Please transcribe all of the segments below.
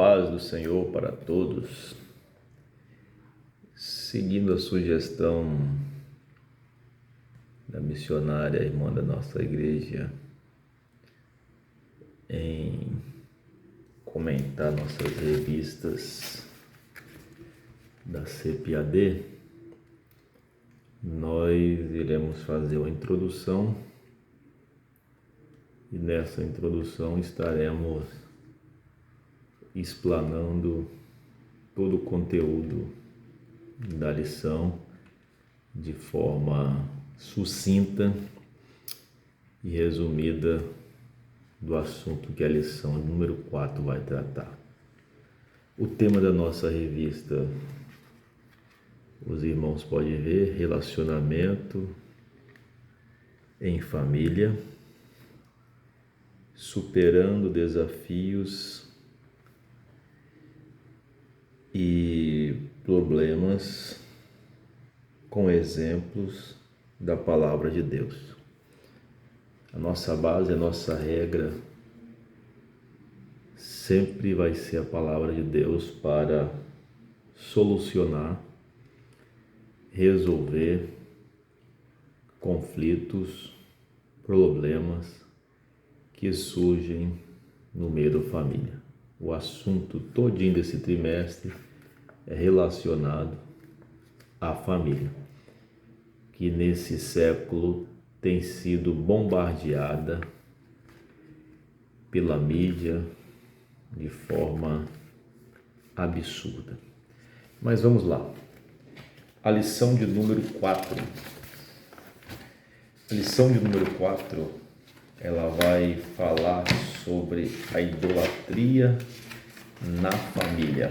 paz do Senhor para todos. Seguindo a sugestão da missionária irmã da nossa igreja em comentar nossas revistas da CPAD, nós iremos fazer uma introdução e nessa introdução estaremos explanando todo o conteúdo da lição de forma sucinta e resumida do assunto que a lição número 4 vai tratar. O tema da nossa revista, os irmãos podem ver, relacionamento em família, superando desafios e problemas com exemplos da palavra de Deus. A nossa base, a nossa regra sempre vai ser a palavra de Deus para solucionar, resolver conflitos, problemas que surgem no meio da família. O assunto todinho desse trimestre é relacionado à família, que nesse século tem sido bombardeada pela mídia de forma absurda. Mas vamos lá. A lição de número 4. A lição de número 4, ela vai falar sobre a idolatria na família.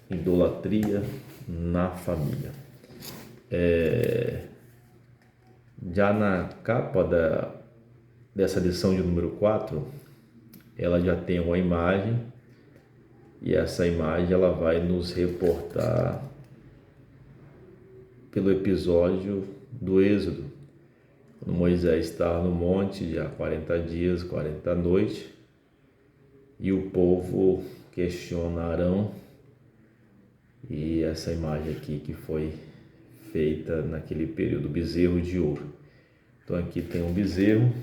Idolatria na família. Já na capa dessa lição de número 4, ela já tem uma imagem, e essa imagem ela vai nos reportar pelo episódio do Êxodo, quando Moisés está no monte já 40 dias, 40 noites, e o povo questiona Arão, e essa imagem aqui que foi feita naquele período, bezerro de ouro. Então aqui tem um bezerro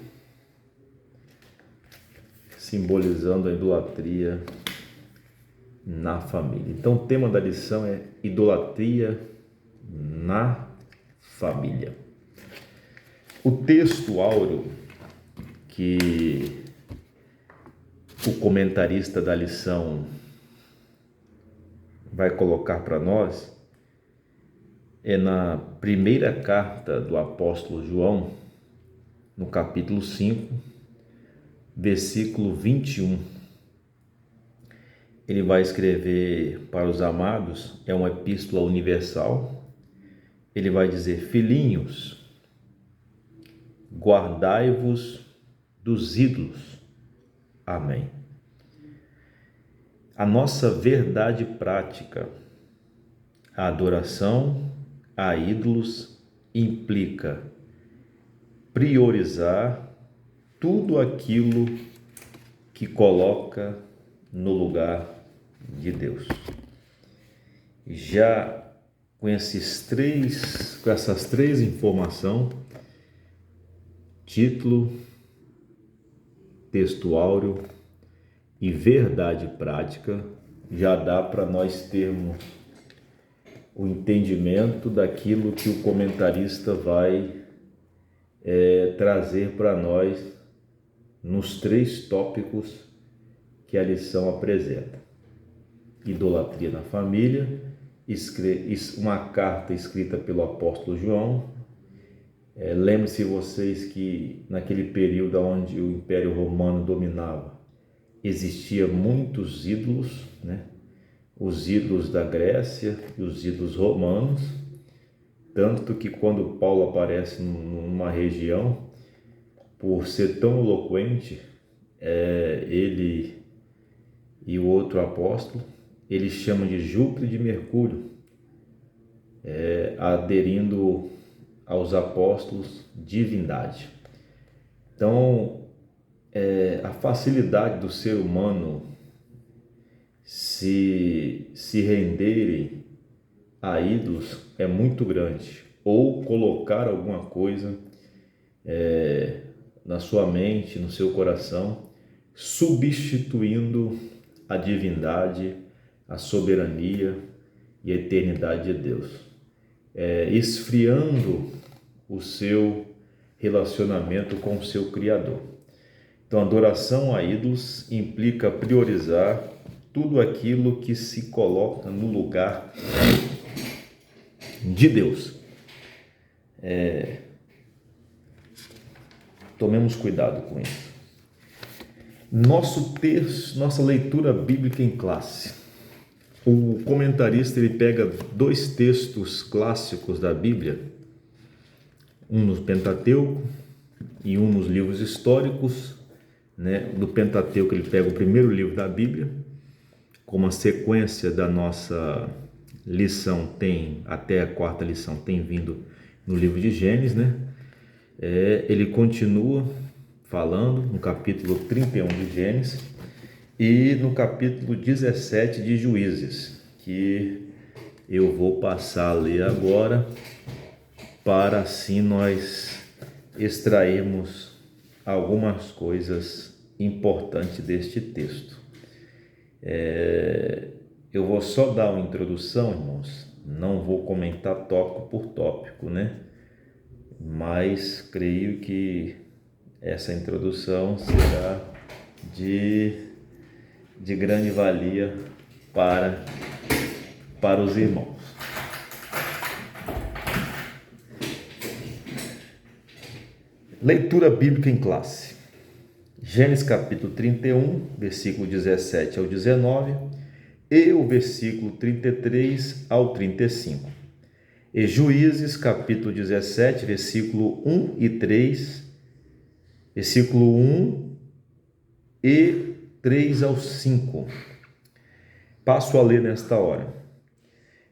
simbolizando a idolatria na família. Então o tema da lição é idolatria na família. O texto áureo que o comentarista da lição vai colocar para nós é na primeira carta do apóstolo João, no capítulo 5, versículo 21. Ele vai escrever para os amados, é uma epístola universal. Ele vai dizer: filhinhos, guardai-vos dos ídolos. Amém. A nossa verdade prática, a adoração a ídolos implica priorizar tudo aquilo que coloca no lugar de Deus. Já com essas três informações, título, texto áureo e verdade prática, já dá para nós termos o entendimento daquilo que o comentarista vai trazer para nós nos 3 tópicos que a lição apresenta. Idolatria na família, uma carta escrita pelo apóstolo João. Lembre-se vocês que naquele período onde o Império Romano dominava, existia muitos ídolos, né? Os ídolos da Grécia e os ídolos romanos, tanto que quando Paulo aparece numa região, por ser tão eloquente, ele e o outro apóstolo, eles chamam de Júpiter e de Mercúrio, aderindo aos apóstolos divindade. Então, a facilidade do ser humano se renderem a ídolos é muito grande, ou colocar alguma coisa na sua mente, no seu coração, substituindo a divindade, a soberania e a eternidade de Deus, esfriando o seu relacionamento com o seu Criador. Então, adoração a ídolos implica priorizar tudo aquilo que se coloca no lugar de Deus. Tomemos cuidado com isso. Nosso texto, nossa leitura bíblica em classe. O comentarista ele pega 2 textos clássicos da Bíblia, um no Pentateuco e um nos livros históricos, né? Do Pentateuco ele pega o primeiro livro da Bíblia, como a sequência da nossa lição até a 4ª lição tem vindo no livro de Gênesis, né? Ele continua falando no capítulo 31 de Gênesis e no capítulo 17 de Juízes, que eu vou passar a ler agora, para assim nós extrairmos algumas coisas importantes deste texto. Eu vou só dar uma introdução, irmãos, não vou comentar tópico por tópico, né? Mas creio que essa introdução será de grande valia para os irmãos. Leitura bíblica em classe. Gênesis capítulo 31, versículo 17 ao 19 e o versículo 33 ao 35. E Juízes capítulo 17, versículo 1 e 3, versículo 1 e 3 ao 5. Passo a ler nesta hora.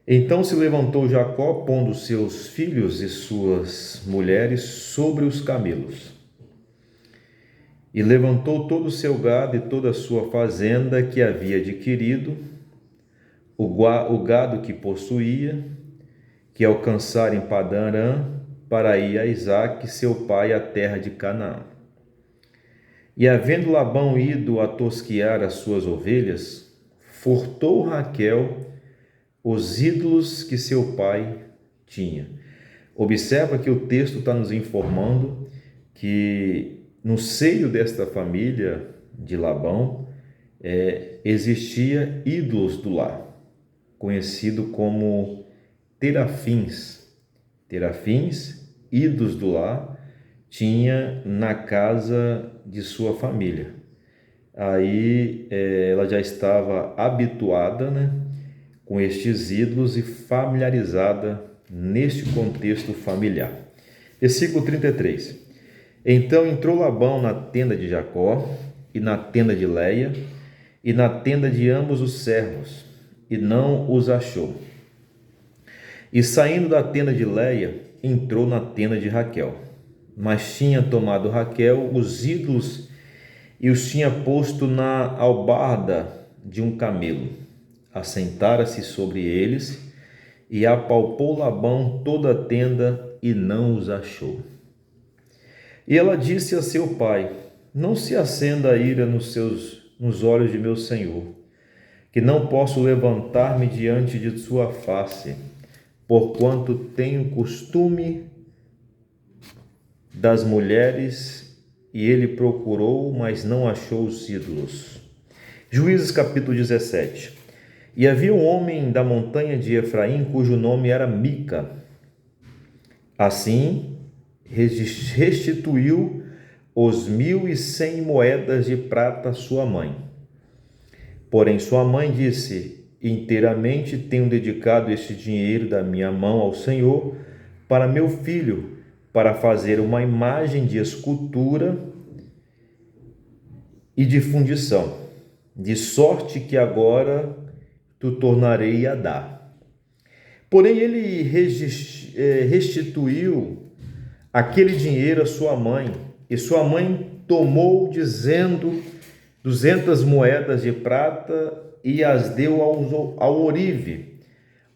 Então se levantou Jacó, pondo seus filhos e suas mulheres sobre os camelos, e levantou todo o seu gado e toda a sua fazenda que havia adquirido, o gado que possuía, que alcançara em Padã-arã, para ir a Isaque, seu pai, à terra de Canaã. E havendo Labão ido a tosquiar as suas ovelhas, furtou Raquel os ídolos que seu pai tinha. Observa que o texto está nos informando que no seio desta família de Labão existia ídolos do lar, conhecido como terafins. Terafins, ídolos do lar, tinha na casa de sua família. Aí ela já estava habituada, né, com estes ídolos e familiarizada neste contexto familiar. Versículo 33. Então entrou Labão na tenda de Jacó e na tenda de Léia e na tenda de ambos os servos, e não os achou. E saindo da tenda de Léia, entrou na tenda de Raquel, mas tinha tomado Raquel os ídolos e os tinha posto na albarda de um camelo. Assentara-se sobre eles e apalpou Labão toda a tenda e não os achou. E ela disse a seu pai: não se acenda a ira nos olhos de meu senhor, que não posso levantar-me diante de sua face, porquanto tenho costume das mulheres. E ele procurou, mas não achou os ídolos. Juízes capítulo 17. E havia um homem da montanha de Efraim, cujo nome era Mica. Assim, restituiu os 1.100 moedas de prata à sua mãe. Porém, sua mãe disse: inteiramente tenho dedicado este dinheiro da minha mão ao Senhor para meu filho, para fazer uma imagem de escultura e de fundição, de sorte que agora tu tornarei a dar. Porém, ele restituiu aquele dinheiro à sua mãe, e sua mãe tomou, dizendo: 200 moedas de prata e as deu ao ourive,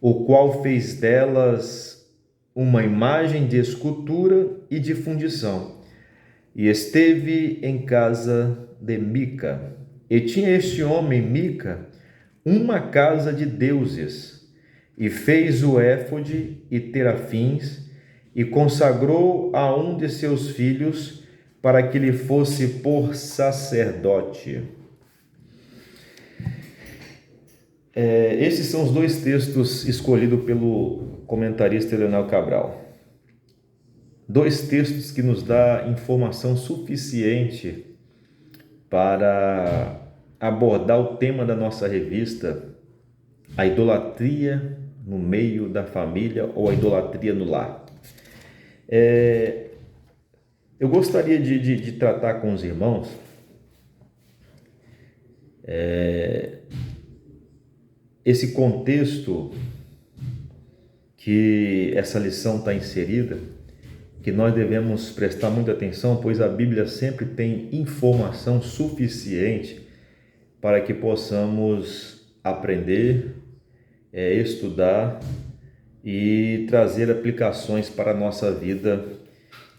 o qual fez delas uma imagem de escultura e de fundição. E esteve em casa de Mica. E tinha este homem, Mica, uma casa de deuses, e fez o éfode e terafins, e consagrou a um de seus filhos para que lhe fosse por sacerdote. Esses são os dois textos escolhidos pelo comentarista Leonel Cabral. Dois textos que nos dão informação suficiente para abordar o tema da nossa revista, a idolatria no meio da família ou a idolatria no lar. Eu gostaria de tratar com os irmãos esse contexto que essa lição está inserida, que nós devemos prestar muita atenção, pois a Bíblia sempre tem informação suficiente para que possamos aprender, estudar e trazer aplicações para a nossa vida,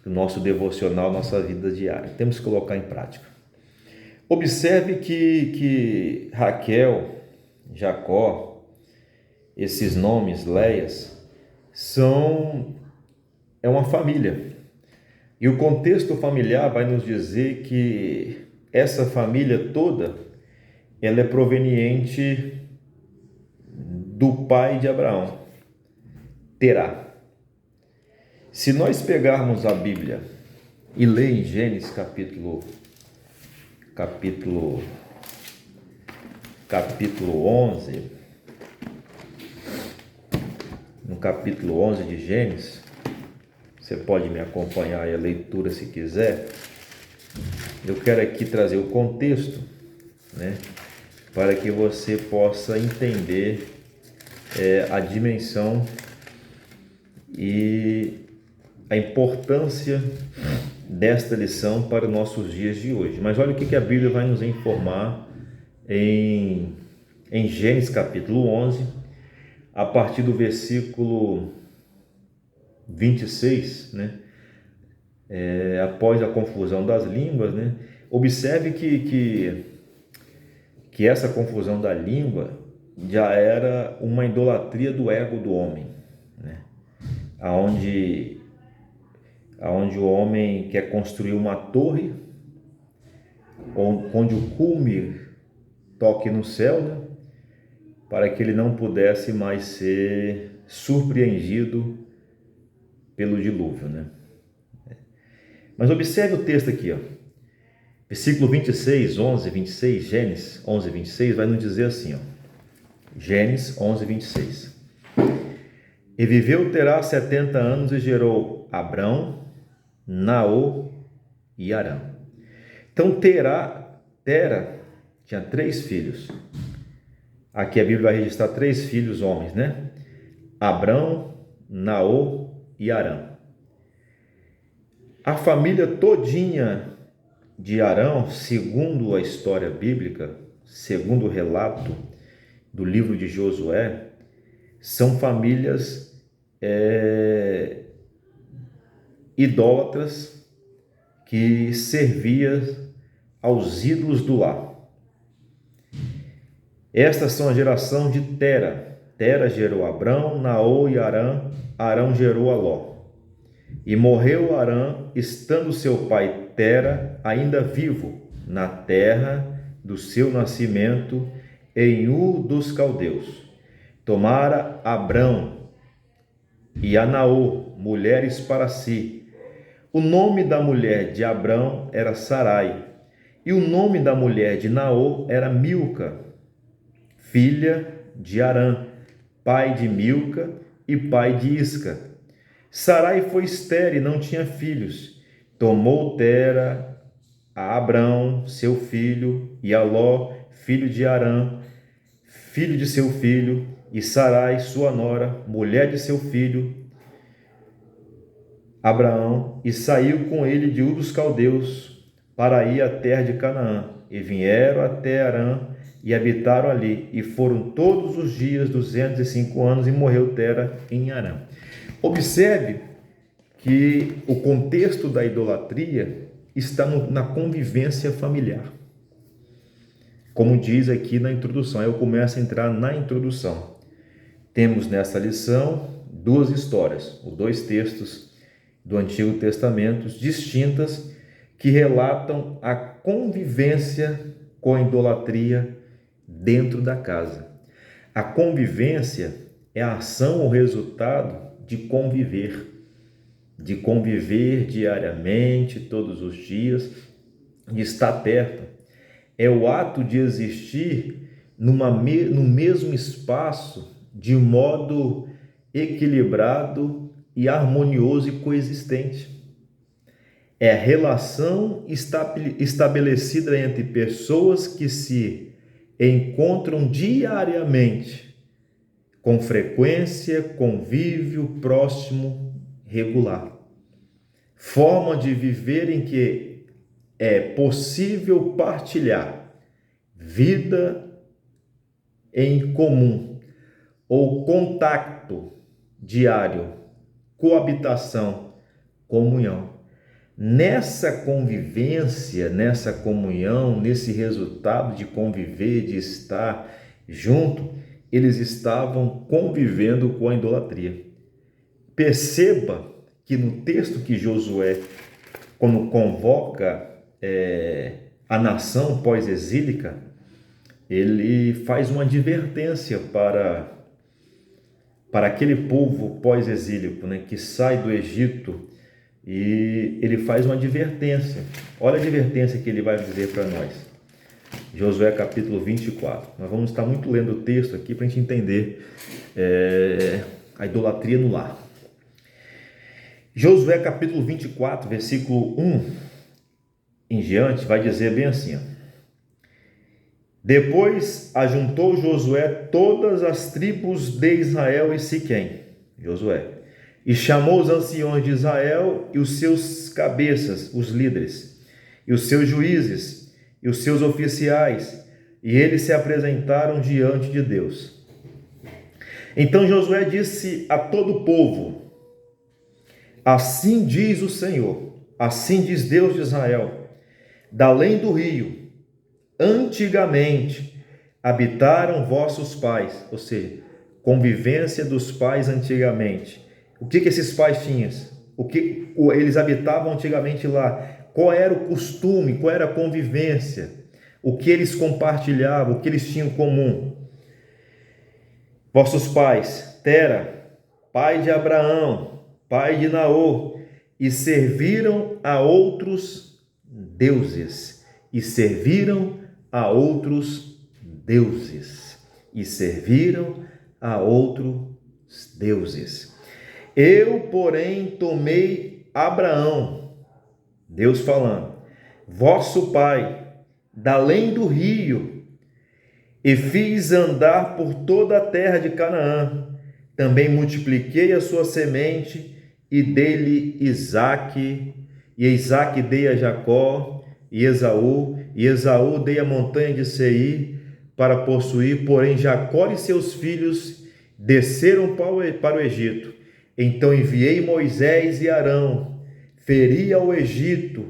o nosso devocional, nossa vida diária. Temos que colocar em prática. Observe que Raquel, Jacó, esses nomes, Léias, é uma família. E o contexto familiar vai nos dizer que essa família toda, ela é proveniente do pai de Abraão, Terá. Se nós pegarmos a Bíblia e ler em Gênesis capítulo 11, no capítulo 11 de Gênesis, você pode me acompanhar aí a leitura se quiser. Eu quero aqui trazer o contexto, para que você possa entender a dimensão e a importância desta lição para os nossos dias de hoje. Mas olha o que a Bíblia vai nos informar em Gênesis capítulo 11, a partir do versículo 26, após a confusão das línguas, Observe que essa confusão da língua já era uma idolatria do ego do homem, aonde o homem quer construir uma torre, onde o cume toque no céu, para que ele não pudesse mais ser surpreendido pelo dilúvio, Mas observe o texto aqui, versículo 26, 11, 26, Gênesis 11, 26, vai nos dizer assim, Gênesis 11, 26. E viveu Terá 70 anos e gerou Abrão, Naor e Harã. Então Tera tinha 3 filhos. Aqui a Bíblia vai registrar 3 filhos homens, Abrão, Naor e Harã. A família todinha de Arão, segundo a história bíblica, segundo o relato do livro de Josué, são famílias idólatras que serviam aos ídolos do lar. Estas são a geração de Tera. Tera gerou Abrão, Naor e Harã. Harã gerou a Ló. E morreu Harã, estando seu pai Tera ainda vivo, na terra do seu nascimento, em Ur dos Caldeus. Tomara Abrão e a Naor mulheres para si. O nome da mulher de Abrão era Sarai, e o nome da mulher de Naor era Milca, filha de Harã, pai de Milca e pai de Isca. Sarai foi estéril e não tinha filhos. Tomou Tera a Abrão, seu filho, e a Ló, filho de Harã, filho de seu filho, e Sarai, sua nora, mulher de seu filho, Abraão, e saiu com ele de Ur dos Caldeus para ir à terra de Canaã. e vieram até Harã e habitaram ali, e foram todos os dias 205 anos, e morreu Tera em Harã. Observe que o contexto da idolatria está na convivência familiar. Como diz aqui na introdução, eu começo a entrar na introdução. Temos nessa lição duas histórias, os dois textos do Antigo Testamento distintas que relatam a convivência com a idolatria dentro da casa. A convivência é a ação ou resultado de conviver diariamente, todos os dias, de estar perto. É o ato de existir no mesmo espaço de modo equilibrado e harmonioso e coexistente. É a relação estabelecida entre pessoas que se encontram diariamente, com frequência, convívio próximo, regular. Forma de viver em que é possível partilhar vida em comum ou contato diário, coabitação, comunhão. Nessa convivência, nessa comunhão, nesse resultado de conviver, de estar junto, eles estavam convivendo com a idolatria. Perceba que no texto que Josué, quando convoca a nação pós-exílica, ele faz uma advertência para aquele povo pós-exílico, né, que sai do Egito, e ele faz uma advertência. Olha a advertência que ele vai dizer para nós. Josué capítulo 24. Nós vamos estar muito lendo o texto aqui para a gente entender a idolatria no lar. Josué capítulo 24, versículo 1 em diante, vai dizer bem assim: Depois ajuntou Josué todas as tribos de Israel e Siquém, Josué, e chamou os anciões de Israel e os seus cabeças, os líderes, e os seus juízes, e os seus oficiais, e eles se apresentaram diante de Deus. Então Josué disse a todo o povo: Assim diz o Senhor, assim diz Deus de Israel, da além do rio, antigamente habitaram vossos pais, ou seja, convivência dos pais antigamente. O que esses pais tinham? O que eles habitavam antigamente lá? Qual era o costume? Qual era a convivência? O que eles compartilhavam? O que eles tinham em comum? Vossos pais, Tera, pai de Abraão, pai de Naor, e serviram a outros deuses, e serviram a outros deuses, e serviram a outros deuses. Eu, porém, tomei Abraão, Deus falando, vosso pai, da além do rio, e fiz andar por toda a terra de Canaã. Também multipliquei a sua semente, e dei-lhe Isaque, e Isaque dei a Jacó, e Esaú dei a montanha de Seir para possuir, porém Jacó e seus filhos desceram para o Egito. Então enviei Moisés e Arão, feri ao Egito,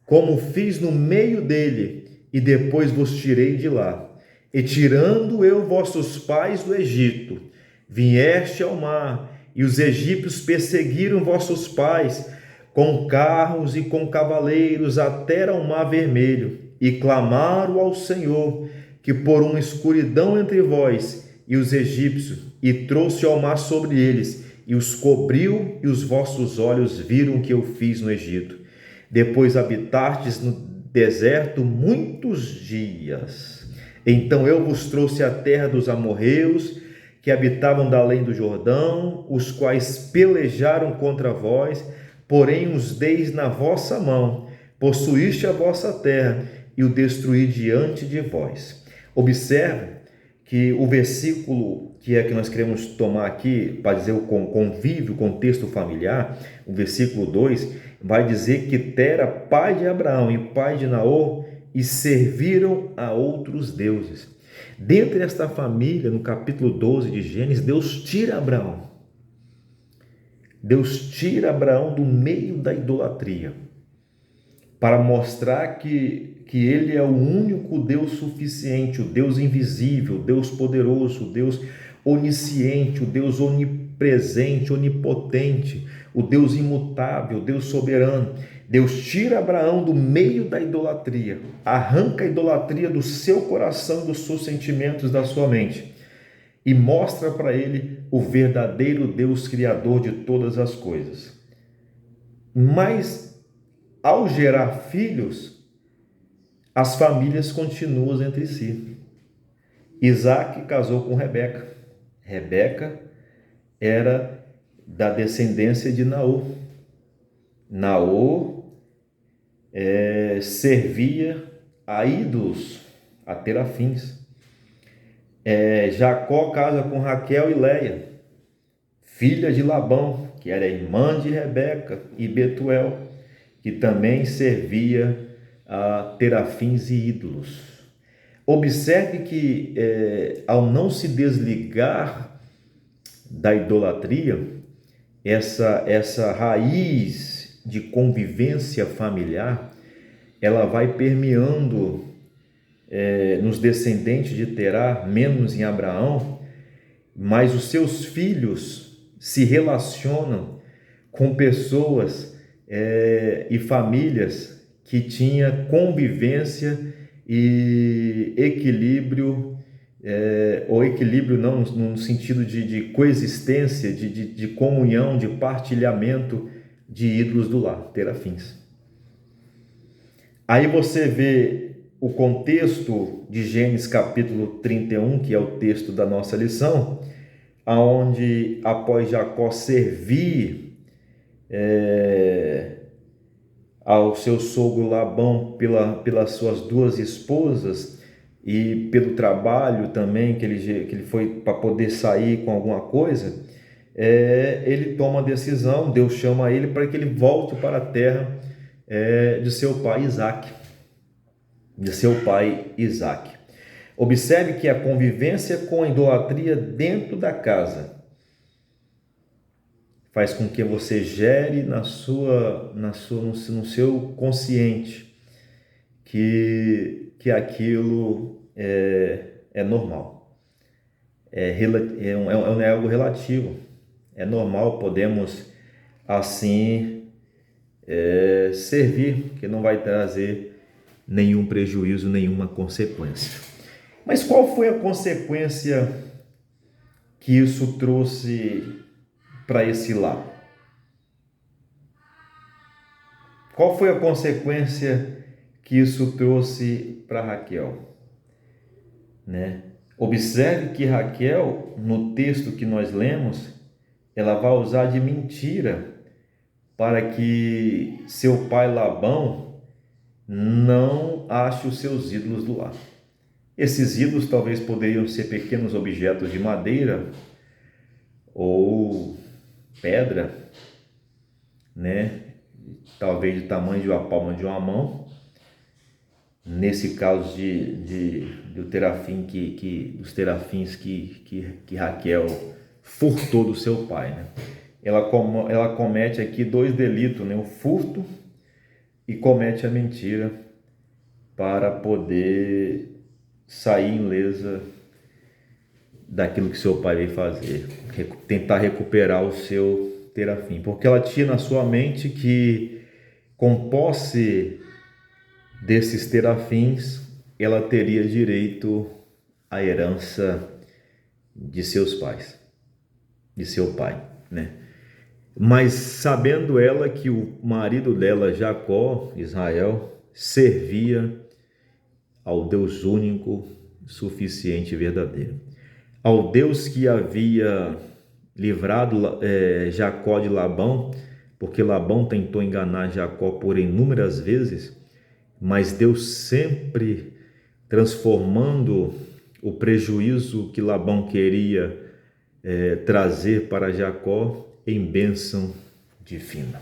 como fiz no meio dele, e depois vos tirei de lá. E tirando eu vossos pais do Egito, vieste ao mar, e os egípcios perseguiram vossos pais com carros e com cavaleiros até ao mar vermelho, e clamaram ao Senhor, que por uma escuridão entre vós e os egípcios, e trouxe ao mar sobre eles, e os cobriu, e os vossos olhos viram o que eu fiz no Egito. Depois habitastes no deserto muitos dias. Então eu vos trouxe a terra dos amorreus, que habitavam da além do Jordão, os quais pelejaram contra vós, porém os deis na vossa mão, possuíste a vossa terra, e o destruí diante de vós. Observe que o versículo que nós queremos tomar aqui, para dizer o convívio, o contexto familiar, o versículo 2, vai dizer que Tera, pai de Abraão e pai de Naor, e serviram a outros deuses. Dentre esta família, no capítulo 12 de Gênesis, Deus tira Abraão. Deus tira Abraão do meio da idolatria, para mostrar que ele é o único Deus suficiente, o Deus invisível, o Deus poderoso, o Deus onisciente, o Deus onipresente, onipotente, o Deus imutável, o Deus soberano. Deus tira Abraão do meio da idolatria, arranca a idolatria do seu coração, dos seus sentimentos, da sua mente, e mostra para ele o verdadeiro Deus criador de todas as coisas. Mas, ao gerar filhos, as famílias continuam entre si. Isaac casou com Rebeca. Rebeca era da descendência de Naor. Naor servia a ídolos, a terafins. Jacó casa com Raquel e Léia, filha de Labão, que era irmã de Rebeca, e Betuel, que também servia a terafins e ídolos. Observe que, ao não se desligar da idolatria, essa raiz de convivência familiar, ela vai permeando nos descendentes de Terá, menos em Abraão, mas os seus filhos se relacionam com pessoas e famílias que tinham convivência e equilíbrio, ou equilíbrio não no sentido de coexistência, de comunhão, de partilhamento de ídolos do lar, terafins. Aí você vê o contexto de Gênesis capítulo 31, que é o texto da nossa lição, aonde após Jacó servir ao seu sogro Labão pelas suas duas esposas e pelo trabalho também que ele foi para poder sair com alguma coisa, ele toma a decisão, Deus chama ele para que ele volte para a terra de seu pai Isaac. Observe que a convivência com a idolatria dentro da casa faz com que você gere no seu consciente que aquilo é normal, é algo relativo, é normal, podemos assim servir, que não vai trazer nenhum prejuízo, nenhuma consequência. Mas qual foi a consequência que isso trouxe para esse lar? Qual foi a consequência que isso trouxe para Raquel? Observe que Raquel, no texto que nós lemos, ela vai usar de mentira para que seu pai Labão não ache os seus ídolos do lar. Esses ídolos talvez poderiam ser pequenos objetos de madeira ou pedra, talvez do tamanho de uma palma de uma mão. Nesse caso dos terafins que Raquel furtou do seu pai, Ela comete aqui dois delitos, o furto e comete a mentira para poder sair ilesa daquilo que seu pai veio fazer, tentar recuperar o seu terafim, porque ela tinha na sua mente que, com posse desses terafins, ela teria direito à herança de seus pais, de seu pai, Mas sabendo ela que o marido dela, Jacó, Israel, servia ao Deus único, suficiente e verdadeiro, ao Deus que havia livrado Jacó de Labão, porque Labão tentou enganar Jacó por inúmeras vezes, mas Deus sempre transformando o prejuízo que Labão queria trazer para Jacó em bênção divina.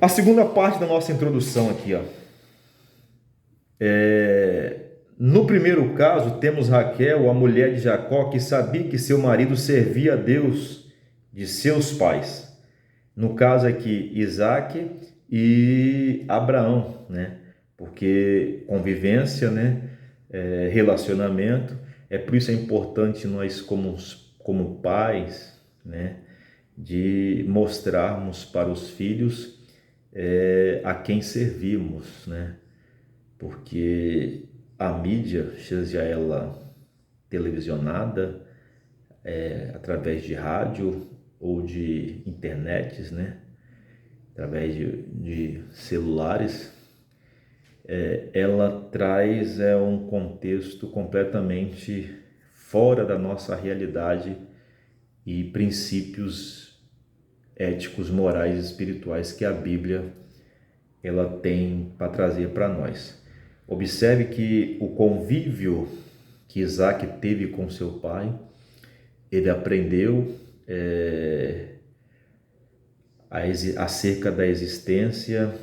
A segunda parte da nossa introdução aqui, No primeiro caso, temos Raquel, a mulher de Jacó, que sabia que seu marido servia a Deus de seus pais. No caso aqui, Isaac e Abraão, né? Porque convivência, né? Relacionamento, por isso é importante nós como pais, né? De mostrarmos para os filhos a quem servimos, né? Porque a mídia, seja ela televisionada, através de rádio ou de internet, né? Através de celulares, ela traz um contexto completamente fora da nossa realidade e princípios éticos, morais e espirituais que a Bíblia ela tem para trazer para nós. Observe que o convívio que Isaac teve com seu pai, ele aprendeu acerca da existência,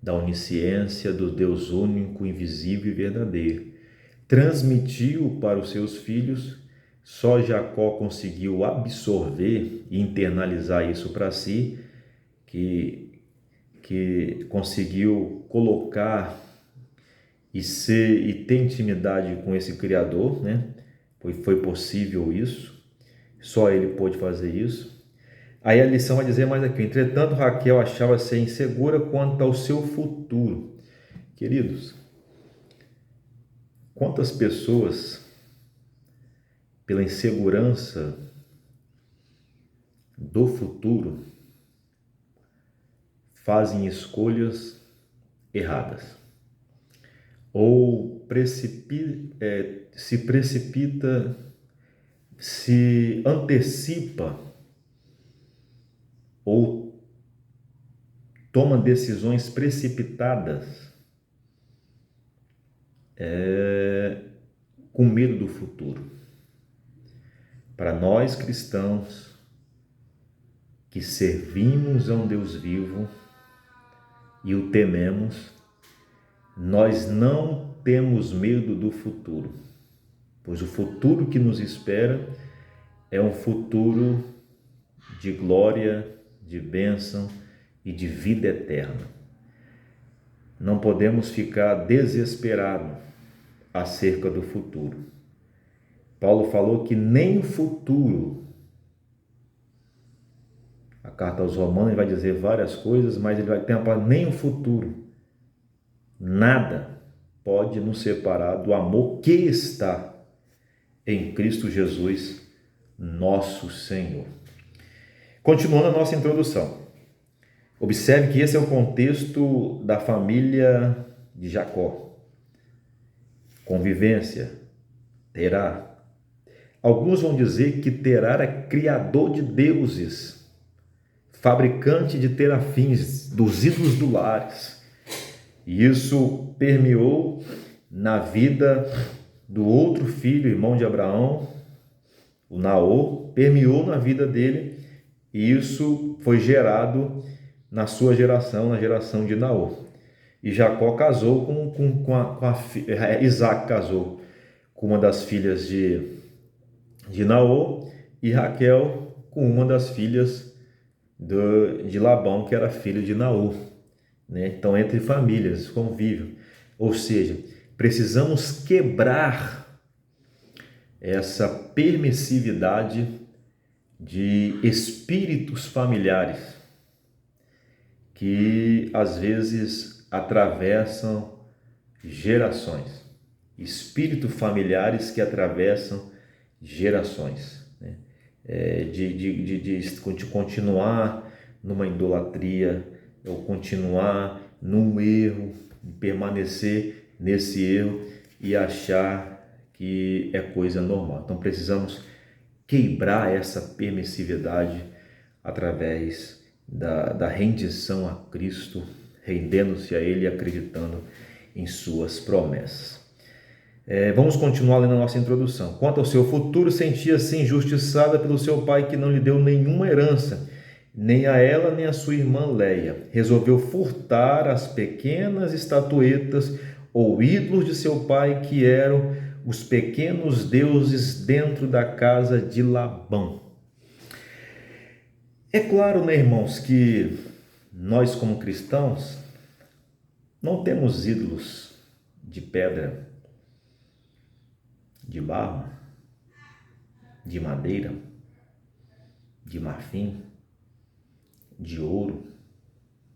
da onisciência, do Deus único, invisível e verdadeiro. Transmitiu para os seus filhos, só Jacó conseguiu absorver e internalizar isso para si, que conseguiu colocar e ter intimidade com esse Criador, né? Foi possível isso, só ele pôde fazer isso. Aí a lição vai dizer mais aqui: entretanto, Raquel achava-se insegura quanto ao seu futuro. Queridos, quantas pessoas, pela insegurança do futuro, fazem escolhas erradas ou se precipita, se antecipa ou toma decisões precipitadas com medo do futuro. Para nós cristãos que servimos a um Deus vivo e o tememos, nós não temos medo do futuro, pois o futuro que nos espera é um futuro de glória, de bênção e de vida eterna. Não podemos ficar desesperados acerca do futuro. Paulo falou que nem o futuro, a carta aos Romanos vai dizer várias coisas, mas ele vai ter uma palavra, nem o futuro, nada pode nos separar do amor que está em Cristo Jesus, nosso Senhor. Continuando a nossa introdução, observe que esse é o contexto da família de Jacó. Convivência, Terá. Alguns vão dizer que Terá era criador de deuses, fabricante de terafins, dos ídolos do lares. E isso permeou na vida do outro filho, irmão de Abraão, o Naor, permeou na vida dele, e isso foi gerado na sua geração, na geração de Naor. E Jacó casou Isaac casou com uma das filhas de Naor, e Raquel com uma das filhas de Labão, que era filho de Naor, né? Então, entre famílias, convívio. Ou seja, precisamos quebrar essa permissividade de espíritos familiares que às vezes atravessam gerações. Espíritos familiares que atravessam gerações, né? De continuar numa idolatria, ou continuar num erro, permanecer nesse erro e achar que é coisa normal. Então precisamos quebrar essa permissividade através da rendição a Cristo, rendendo-se a Ele e acreditando em suas promessas. Vamos continuar lendo a nossa introdução. Quanto ao seu futuro, sentia-se injustiçada pelo seu pai, que não lhe deu nenhuma herança, nem a ela nem a sua irmã Leia. Resolveu furtar as pequenas estatuetas ou ídolos de seu pai, que eram os pequenos deuses dentro da casa de Labão. É claro, né, irmãos, que nós como cristãos não temos ídolos de pedra, de barro, de madeira, de marfim, de ouro,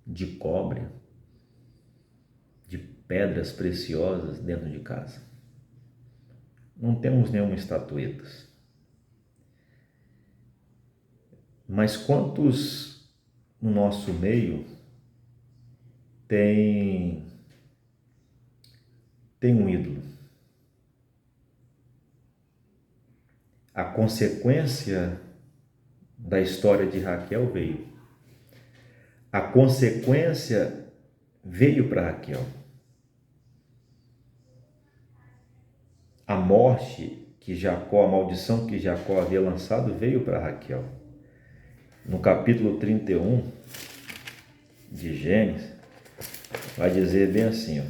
de cobre, de pedras preciosas dentro de casa. Não temos nenhuma estatueta. Mas quantos no nosso meio tem um ídolo? A consequência da história de Raquel veio. A consequência veio para Raquel. A morte que Jacó, a maldição que Jacó havia lançado veio para Raquel. No capítulo 31 de Gênesis, vai dizer bem assim, ó.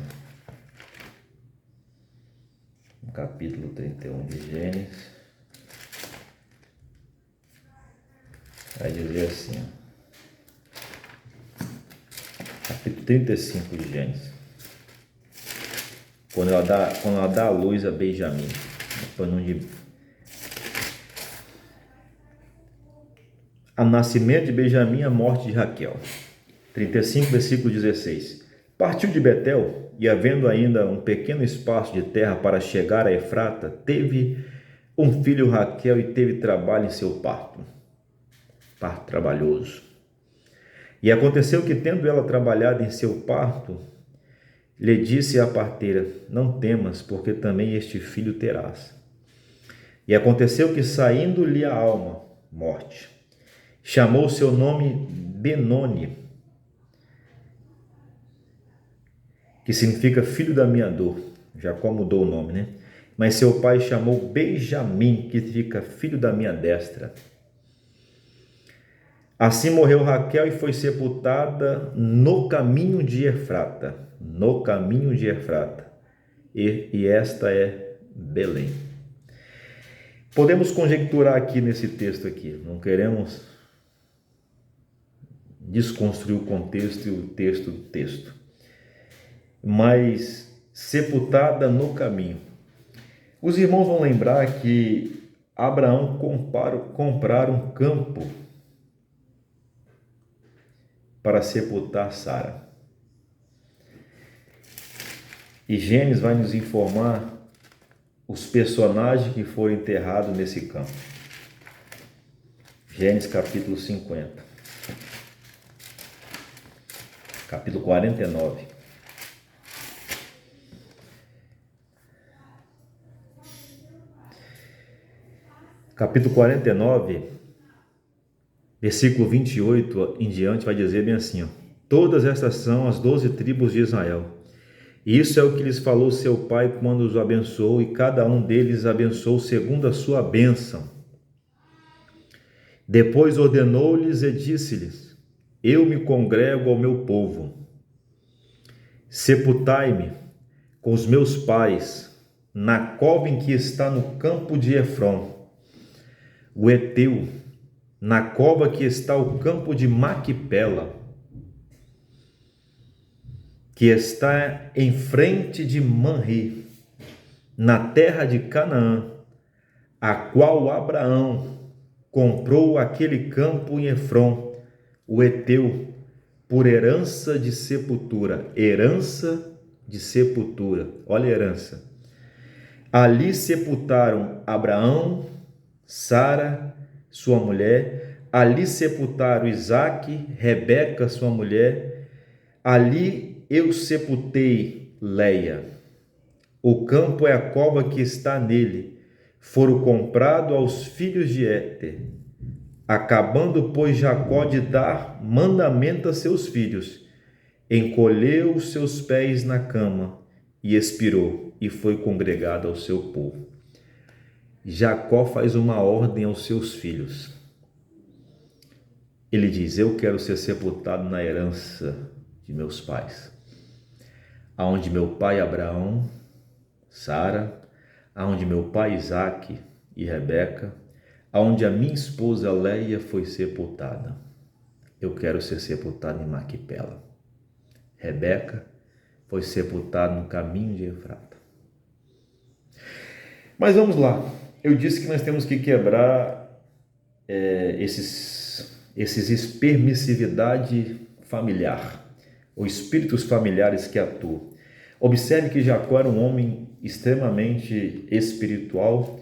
No capítulo 31 de Gênesis, vai dizer assim, ó. Capítulo 35 de Gênesis. Quando ela dá a luz a Benjamim. O nascimento de Benjamim, a morte de Raquel. 35, versículo 16. Partiu de Betel, e havendo ainda um pequeno espaço de terra para chegar a Efrata, teve um filho Raquel e teve trabalho em seu parto trabalhoso. E aconteceu que, tendo ela trabalhado em seu parto, lhe disse a parteira: não temas, porque também este filho terás. E aconteceu que, saindo-lhe a alma, morte, chamou seu nome Benoni, que significa filho da minha dor. Jacó mudou o nome, né? Mas seu pai chamou Benjamim, que significa filho da minha destra. Assim morreu Raquel e foi sepultada no caminho de Efrata. No caminho de Efrata. E esta é Belém. Podemos conjecturar aqui nesse texto aqui. Não queremos desconstruir o contexto e o texto do texto. Mas sepultada no caminho. Os irmãos vão lembrar que Abraão comprar um campo para sepultar Sara. E Gênesis vai nos informar os personagens que foram enterrados nesse campo. Gênesis capítulo 50. Capítulo 49. Capítulo 49, versículo 28 em diante, vai dizer bem assim, ó: todas estas são as 12 tribos de Israel. Isso é o que lhes falou seu pai quando os abençoou, e cada um deles abençoou segundo a sua bênção. Depois ordenou-lhes e disse-lhes: eu me congrego ao meu povo. Sepultai-me com os meus pais na cova em que está no campo de Efron, o Eteu, na cova que está o campo de Maquipela, que está em frente de Manri, na terra de Canaã, a qual Abraão comprou aquele campo em Efron, o Eteu, por herança de sepultura. Herança de sepultura. Olha a herança. Ali sepultaram Abraão, Sara, sua mulher. Ali sepultaram Isaque, Rebeca, sua mulher. Ali eu sepultei Leia. O campo é a cova que está nele. Foram comprados aos filhos de Éter. Acabando, pois, Jacó de dar mandamento a seus filhos, encolheu os seus pés na cama e expirou, e foi congregado ao seu povo. Jacó faz uma ordem aos seus filhos. Ele diz: eu quero ser sepultado na herança de meus pais. aonde meu pai Abraão, Sara, aonde meu pai Isaque e Rebeca, aonde a minha esposa Leia foi sepultada. Eu quero ser sepultado em Maquipela. Rebeca foi sepultada no caminho de Efrata. Mas vamos lá. Eu disse que nós temos que quebrar esses permissividade familiar, ou espíritos familiares que atuam. Observe que Jacó era um homem extremamente espiritual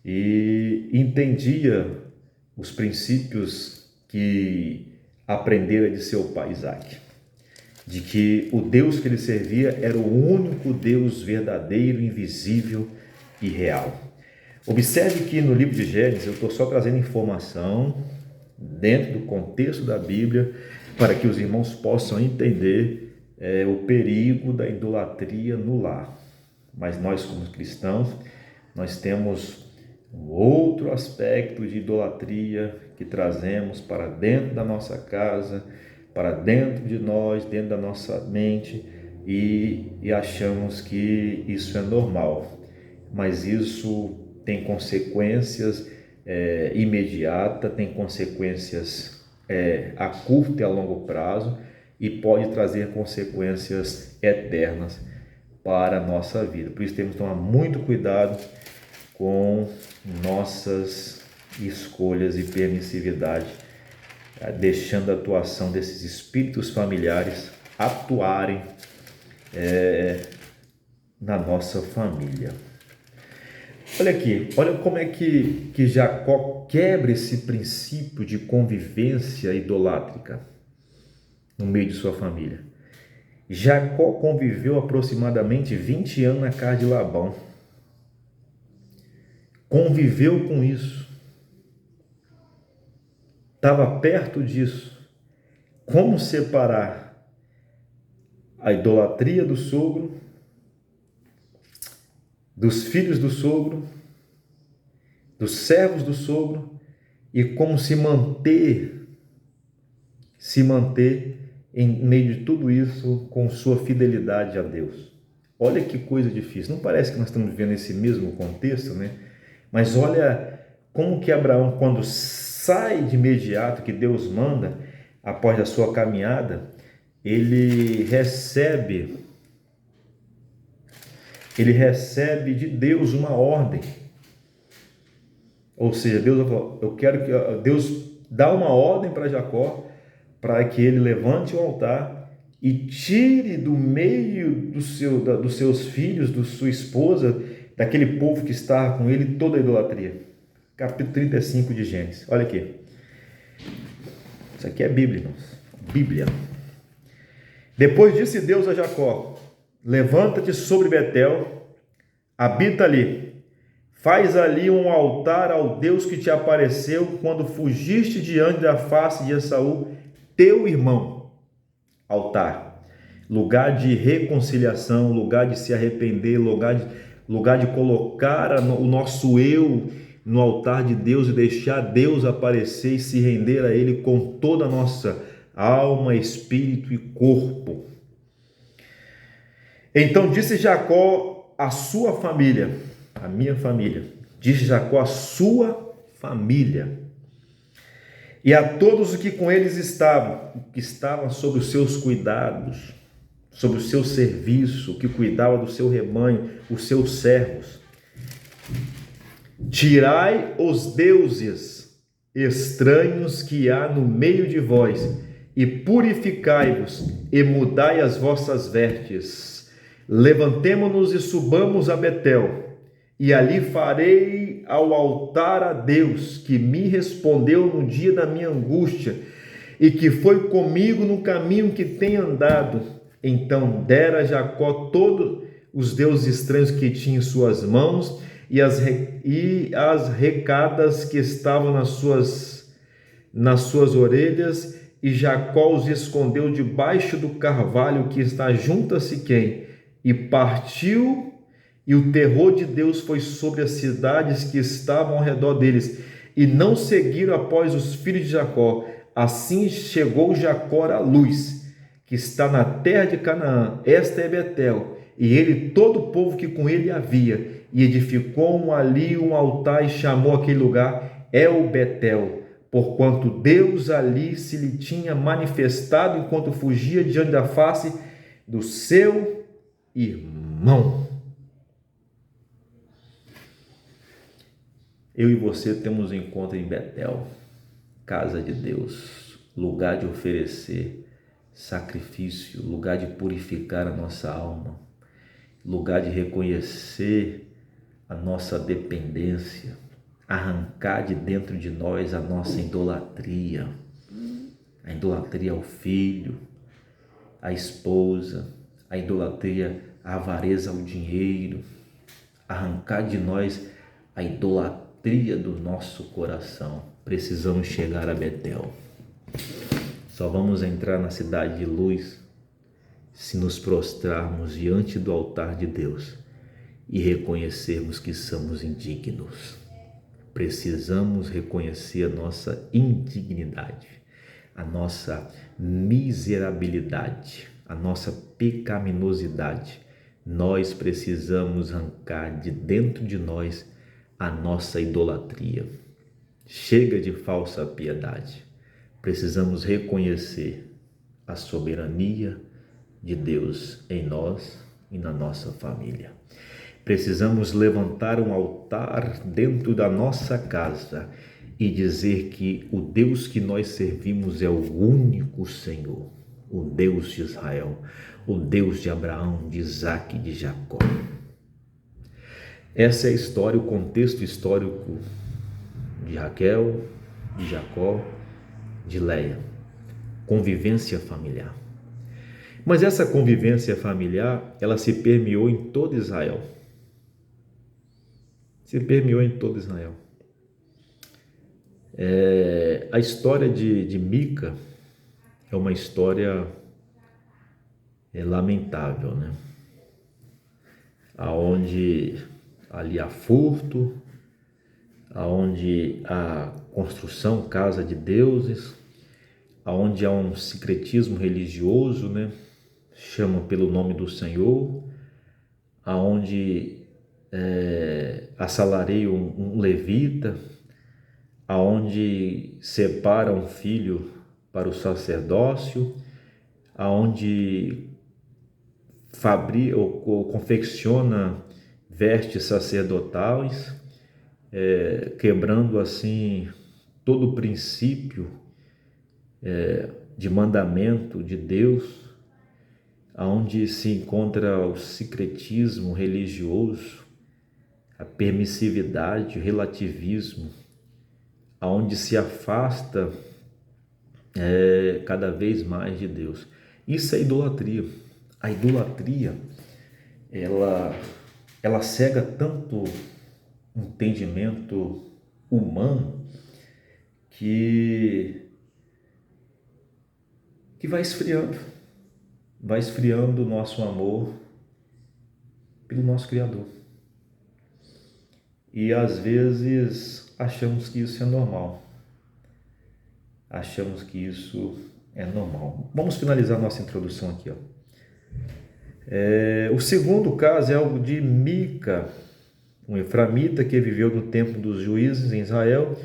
e entendia os princípios que aprendera de seu pai Isaque, de que o Deus que ele servia era o único Deus verdadeiro, invisível e real. Observe que no livro de Gênesis, eu estou só trazendo informação dentro do contexto da Bíblia para que os irmãos possam entender o perigo da idolatria no lar. Mas nós, como cristãos, nós temos um outro aspecto de idolatria que trazemos para dentro da nossa casa, para dentro de nós, dentro da nossa mente, e achamos que isso é normal. Mas isso tem consequências imediatas, tem consequências a curto e a longo prazo e pode trazer consequências eternas para a nossa vida. Por isso temos que tomar muito cuidado com nossas escolhas e permissividade, deixando a atuação desses espíritos familiares atuarem na nossa família. Olha aqui, olha como é que Jacó quebra esse princípio de convivência idolátrica no meio de sua família. Jacó conviveu aproximadamente 20 anos na casa de Labão. Conviveu com isso. Estava perto disso. Como separar a idolatria do sogro, dos filhos do sogro, dos servos do sogro, e como se manter em meio de tudo isso com sua fidelidade a Deus. Olha que coisa difícil. Não parece que nós estamos vivendo esse mesmo contexto, né? Mas olha como que Abraão, quando sai de imediato, que Deus manda, após a sua caminhada, ele recebe de Deus uma ordem. Ou seja, Deus dá uma ordem para Jacó, para que ele levante o altar e tire do meio dos seus filhos, da sua esposa, daquele povo que estava com ele, toda a idolatria. Capítulo 35 de Gênesis. Olha aqui. Isso aqui é Bíblia, irmãos. Bíblia. Depois disse Deus a Jacó: levanta-te sobre Betel, habita ali, faz ali um altar ao Deus que te apareceu quando fugiste diante da face de Esaú, teu irmão. Altar, lugar de reconciliação, lugar de se arrepender, lugar de colocar o nosso eu no altar de Deus e deixar Deus aparecer e se render a Ele com toda a nossa alma, espírito e corpo. Então disse Jacó à sua família, a minha família, disse Jacó à sua família, e a todos os que com eles estavam sob os seus cuidados, sob o seu serviço, que cuidava do seu rebanho, os seus servos: tirai os deuses estranhos que há no meio de vós, e purificai-vos, e mudai as vossas vestes. Levantemo-nos e subamos a Betel, e ali farei ao altar a Deus, que me respondeu no dia da minha angústia, e que foi comigo no caminho que tenho andado. Então dera a Jacó todos os deuses estranhos que tinha em suas mãos, e as recadas que estavam nas suas orelhas, e Jacó os escondeu debaixo do carvalho que está junto a Siquém, e partiu, e o terror de Deus foi sobre as cidades que estavam ao redor deles, e não seguiram após os filhos de Jacó. Assim chegou Jacó à luz, que está na terra de Canaã. Esta é Betel, e ele todo o povo que com ele havia, e edificou ali um altar e chamou aquele lugar El Betel, porquanto Deus ali se lhe tinha manifestado enquanto fugia diante da face do seu irmão. Eu e você temos um encontro em Betel, casa de Deus, lugar de oferecer sacrifício, lugar de purificar a nossa alma, lugar de reconhecer a nossa dependência, arrancar de dentro de nós a nossa idolatria, a idolatria ao filho, à esposa, a idolatria, a avareza ao dinheiro, arrancar de nós a idolatria do nosso coração. Precisamos chegar a Betel. Só vamos entrar na cidade de luz se nos prostrarmos diante do altar de Deus e reconhecermos que somos indignos. Precisamos reconhecer a nossa indignidade, a nossa miserabilidade, a nossa pecaminosidade. Nós precisamos arrancar de dentro de nós a nossa idolatria. Chega de falsa piedade. Precisamos reconhecer a soberania de Deus em nós e na nossa família. Precisamos levantar um altar dentro da nossa casa e dizer que o Deus que nós servimos é o único Senhor, o Deus de Israel, o Deus de Abraão, de Isaque e de Jacó. Essa é a história, o contexto histórico de Raquel, de Jacó, de Leia. Convivência familiar. Mas essa convivência familiar, ela se permeou em todo Israel. Se permeou em todo Israel. A história de Mica é uma história lamentável, né? Aonde ali há furto, aonde há construção, casa de deuses, aonde há um sincretismo religioso, né? Chama pelo nome do Senhor, aonde assalariam um levita, aonde separa um filho para o sacerdócio, aonde fabrica ou confecciona vestes sacerdotais, quebrando assim todo o princípio de mandamento de Deus, aonde se encontra o sincretismo religioso, a permissividade, o relativismo, aonde se afasta cada vez mais de Deus. Isso é idolatria. A idolatria, ela cega tanto o entendimento humano que vai esfriando o nosso amor pelo nosso Criador. E às vezes achamos que isso é normal. Achamos que isso é normal. Vamos finalizar nossa introdução aqui, ó. O segundo caso é algo de Mica, um eframita que viveu no tempo dos juízes em Israel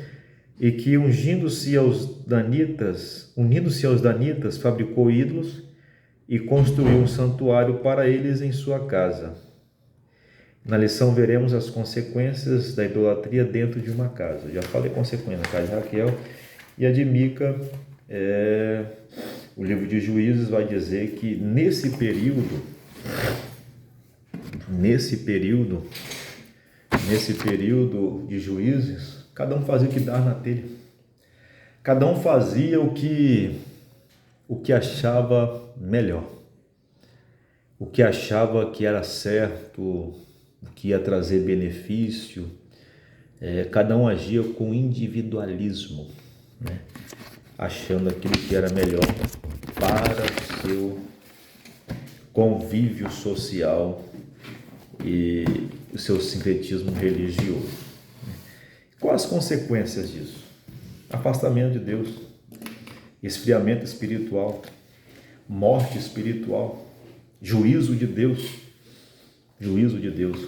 e que, unindo-se aos danitas, fabricou ídolos e construiu um santuário para eles em sua casa. Na lição veremos as consequências da idolatria dentro de uma casa. Eu já falei consequências, a casa de Raquel e a de Mica. O livro de Juízes vai dizer que nesse período de Juízes, cada um fazia o que dava na telha. Cada um fazia o que achava melhor, o que achava que era certo, o que ia trazer benefício. Cada um agia com individualismo, né? Achando aquilo que era melhor para o seu convívio social e o seu sincretismo religioso. Quais as consequências disso? Afastamento de Deus, esfriamento espiritual, morte espiritual, juízo de Deus, juízo de Deus.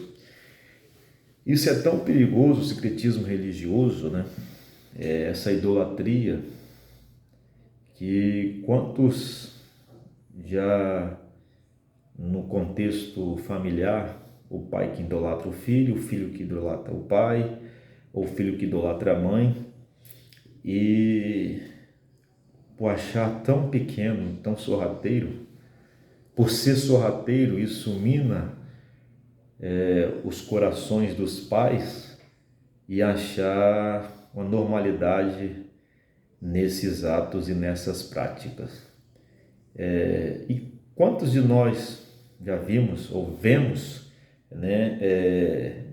Isso é tão perigoso, o secretismo religioso, né? Essa idolatria, que quantos já no contexto familiar, o pai que idolatra o filho que idolatra o pai, ou o filho que idolatra a mãe, e por achar tão pequeno, tão sorrateiro, por ser sorrateiro, isso mina os corações dos pais e achar uma normalidade nesses atos e nessas práticas. E quantos de nós já vimos ou vemos, né,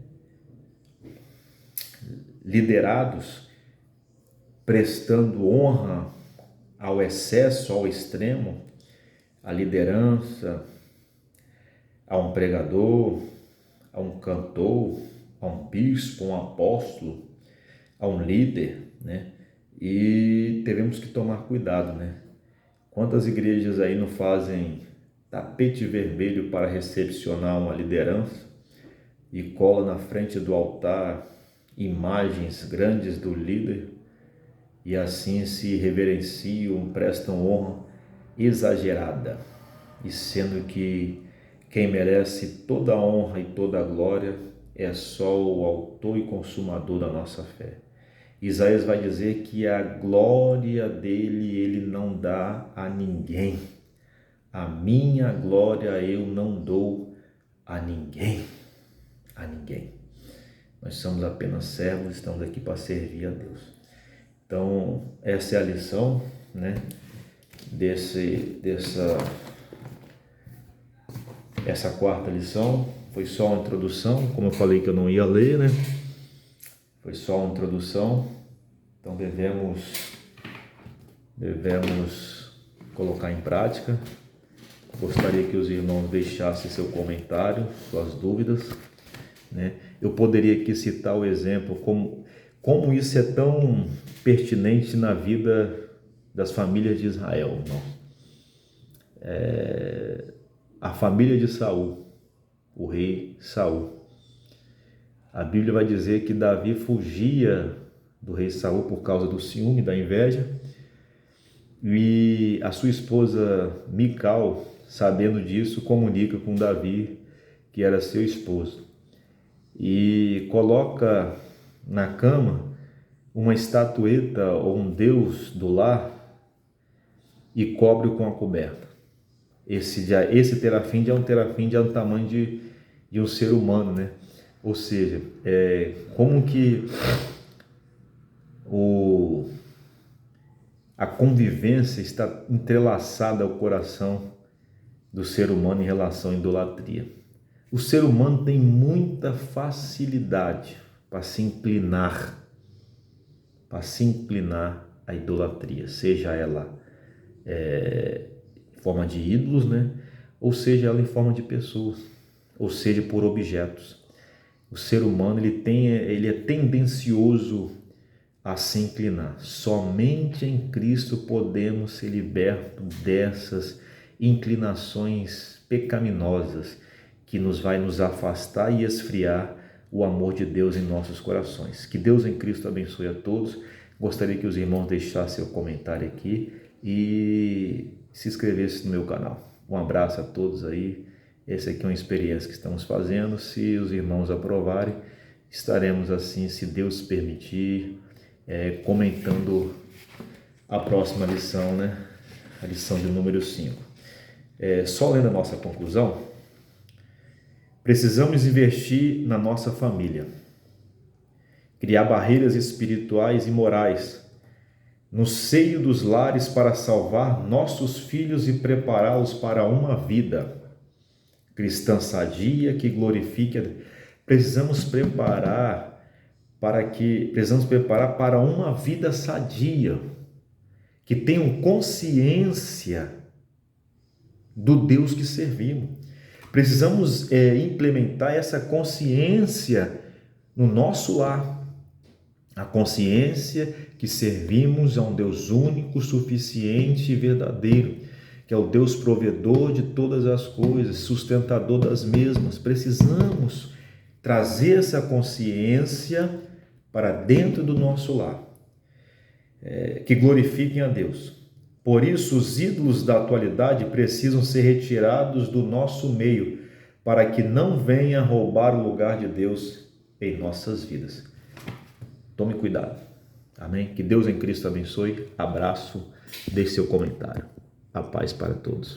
liderados prestando honra ao excesso, ao extremo, à liderança, a um pregador, a um cantor, a um bispo, a um apóstolo, a um líder, né? E teremos que tomar cuidado, né? Quantas igrejas aí não fazem tapete vermelho para recepcionar uma liderança e cola na frente do altar imagens grandes do líder e assim se reverenciam, prestam honra exagerada, e sendo que quem merece toda a honra e toda a glória é só o autor e consumador da nossa fé. Isaías vai dizer que a glória dele ele não dá a ninguém. A minha glória eu não dou a ninguém. A ninguém. Nós somos apenas servos, estamos aqui para servir a Deus. Então, essa é a lição, né, essa quarta lição. Foi só uma introdução, como eu falei que eu não ia ler, né? Foi só uma introdução. Então devemos colocar em prática. Gostaria que os irmãos deixassem seu comentário, suas dúvidas, né? Eu poderia aqui citar o exemplo como isso é tão pertinente na vida das famílias de Israel, não? A família de Saul, o rei Saul. A Bíblia vai dizer que Davi fugia do rei Saul por causa do ciúme, da inveja, e a sua esposa Mical, sabendo disso, comunica com Davi que era seu esposo e coloca na cama uma estatueta ou um deus do lar e cobre-o com a coberta. Esse terafim já é um terafim de um tamanho de um ser humano, né? Ou seja, como que a convivência está entrelaçada ao coração do ser humano em relação à idolatria. O ser humano tem muita facilidade para se inclinar à idolatria, seja ela em forma de ídolos, né? Ou seja ela em forma de pessoas, ou seja por objetos. O ser humano ele é tendencioso a se inclinar. Somente em Cristo podemos ser libertos dessas inclinações pecaminosas que vai nos afastar e esfriar o amor de Deus em nossos corações. Que Deus em Cristo abençoe a todos. Gostaria que os irmãos deixassem seu comentário aqui e se inscrevessem no meu canal. Um abraço a todos aí. Essa aqui é uma experiência que estamos fazendo. Se os irmãos aprovarem, estaremos assim, se Deus permitir, comentando a próxima lição, né? A lição de número 5. Só lendo a nossa conclusão, precisamos investir na nossa família, criar barreiras espirituais e morais no seio dos lares para salvar nossos filhos e prepará-los para uma vida cristã sadia que glorifique. Precisamos preparar para uma vida sadia, que tenham consciência do Deus que servimos. Precisamos implementar essa consciência no nosso lar, a consciência que servimos a um Deus único, suficiente e verdadeiro, que é o Deus provedor de todas as coisas, sustentador das mesmas. Precisamos trazer essa consciência para dentro do nosso lar, que glorifiquem a Deus. Por isso, os ídolos da atualidade precisam ser retirados do nosso meio, para que não venha roubar o lugar de Deus em nossas vidas. Tome cuidado. Amém? Que Deus em Cristo abençoe. Abraço. Deixe seu comentário. A paz para todos.